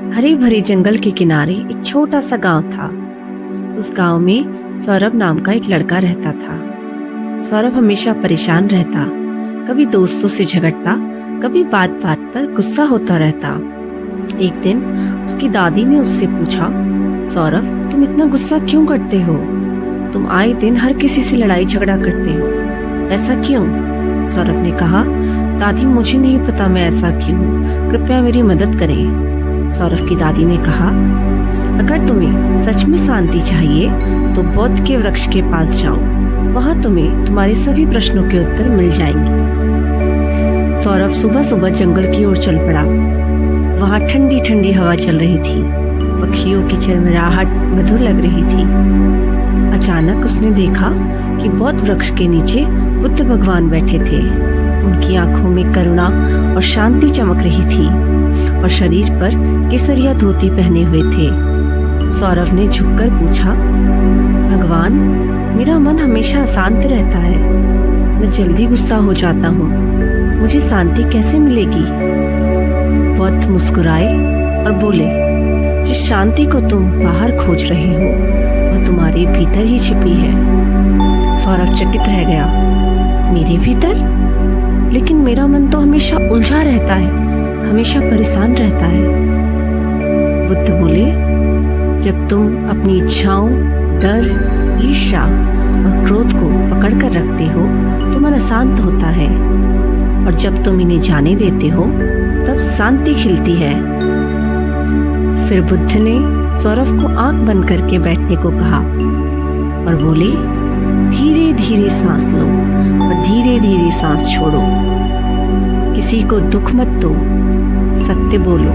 हरे भरे जंगल के किनारे एक छोटा सा गांव था। उस गांव में सौरभ नाम का एक लड़का रहता था। सौरभ हमेशा परेशान रहता, कभी दोस्तों से झगड़ता, कभी बात बात पर गुस्सा होता रहता। एक दिन उसकी दादी ने उससे पूछा, सौरभ तुम इतना गुस्सा क्यों करते हो? तुम आए दिन हर किसी से लड़ाई झगड़ा करते हो, ऐसा क्यों? सौरभ ने कहा, दादी मुझे नहीं पता मैं ऐसा क्यों, कृपया मेरी मदद करें। सौरभ की दादी ने कहा, अगर तुम्हें सच में शांति चाहिए तो बोध के वृक्ष के पास जाओ, वहां तुम्हें तुम्हारे सभी प्रश्नों के उत्तर मिल जाएंगे। सौरभ सुबह सुबह जंगल की ओर चल पड़ा। वहां ठंडी ठंडी हवा चल रही थी, पक्षियों की चिलमिलाहट मधुर लग रही थी। अचानक उसने देखा कि बोध वृक्ष के नीचे बुद्ध भगवान बैठे थे। उनकी आंखों में करुणा और शांति चमक रही थी और शरीर पर केसरिया धोती पहने हुए थे। सौरभ ने झुककर पूछा, भगवान, मेरा मन हमेशा अशांत रहता है, मैं जल्दी गुस्सा हो जाता हूँ, मुझे शांति कैसे मिलेगी? बुद्ध मुस्कुराए और बोले, जिस शांति को तुम बाहर खोज रहे हो वह तुम्हारे भीतर ही छिपी है। सौरभ चकित रह गया, मेरे भीतर? लेकिन मेरा मन तो हमेशा उलझा रहता है, हमेशा परेशान रहता है। बुद्ध बोले, जब तुम अपनी इच्छाओं, डर, ईर्ष्या और क्रोध को पकड़ कर रखते हो तो मन अशांत होता है, और जब तुम इन्हें जाने देते हो तब शांति खिलती है। फिर बुद्ध ने सौरभ को आंख बंद करके बैठने को कहा और बोले, धीरे धीरे सांस लो और धीरे धीरे सांस छोड़ो। किसी को दुख मत दो, सत्य बोलो,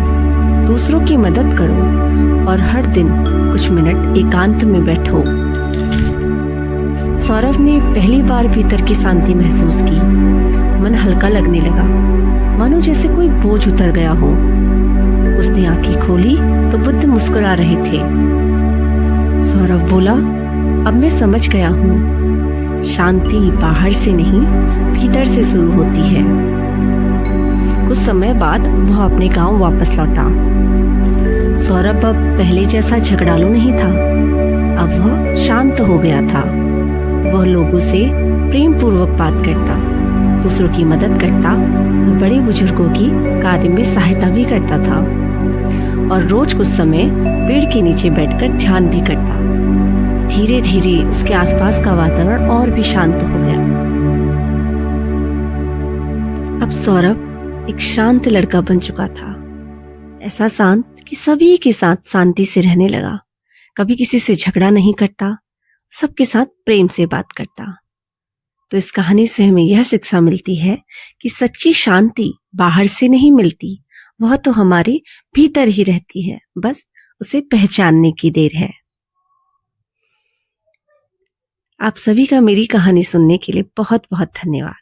दूसरों की मदद करो और हर दिन कुछ मिनट एकांत में बैठो। सौरभ ने पहली बार भीतर की शांति महसूस की। मन हल्का लगने लगा, मानो जैसे कोई बोझ उतर गया हो। उसने आंखें खोली तो बुद्ध मुस्कुरा रहे थे। सौरभ बोला, अब मैं समझ गया हूँ, शांति बाहर से नहीं भीतर से शुरू होती है। कुछ समय बाद वह अपने गांव वापस लौटा। सौरभ अब पहले जैसा झगड़ालू नहीं था, अब वह शांत हो गया था। वह लोगों से प्रेम पूर्वक बात करता, दूसरों की मदद करता और बड़े बुजुर्गों की कार्य में सहायता भी करता था, और रोज कुछ समय पेड़ के नीचे बैठकर ध्यान भी करता। धीरे धीरे उसके आसपास का वातावरण और भी शांत हो गया। अब सौरभ एक शांत लड़का बन चुका था, ऐसा शांत कि सभी के साथ शांति से रहने लगा। कभी किसी से झगड़ा नहीं करता, सबके साथ प्रेम से बात करता। तो इस कहानी से हमें यह शिक्षा मिलती है कि सच्ची शांति बाहर से नहीं मिलती, वह तो हमारे भीतर ही रहती है, बस उसे पहचानने की देर है। आप सभी का मेरी कहानी सुनने के लिए बहुत बहुत धन्यवाद।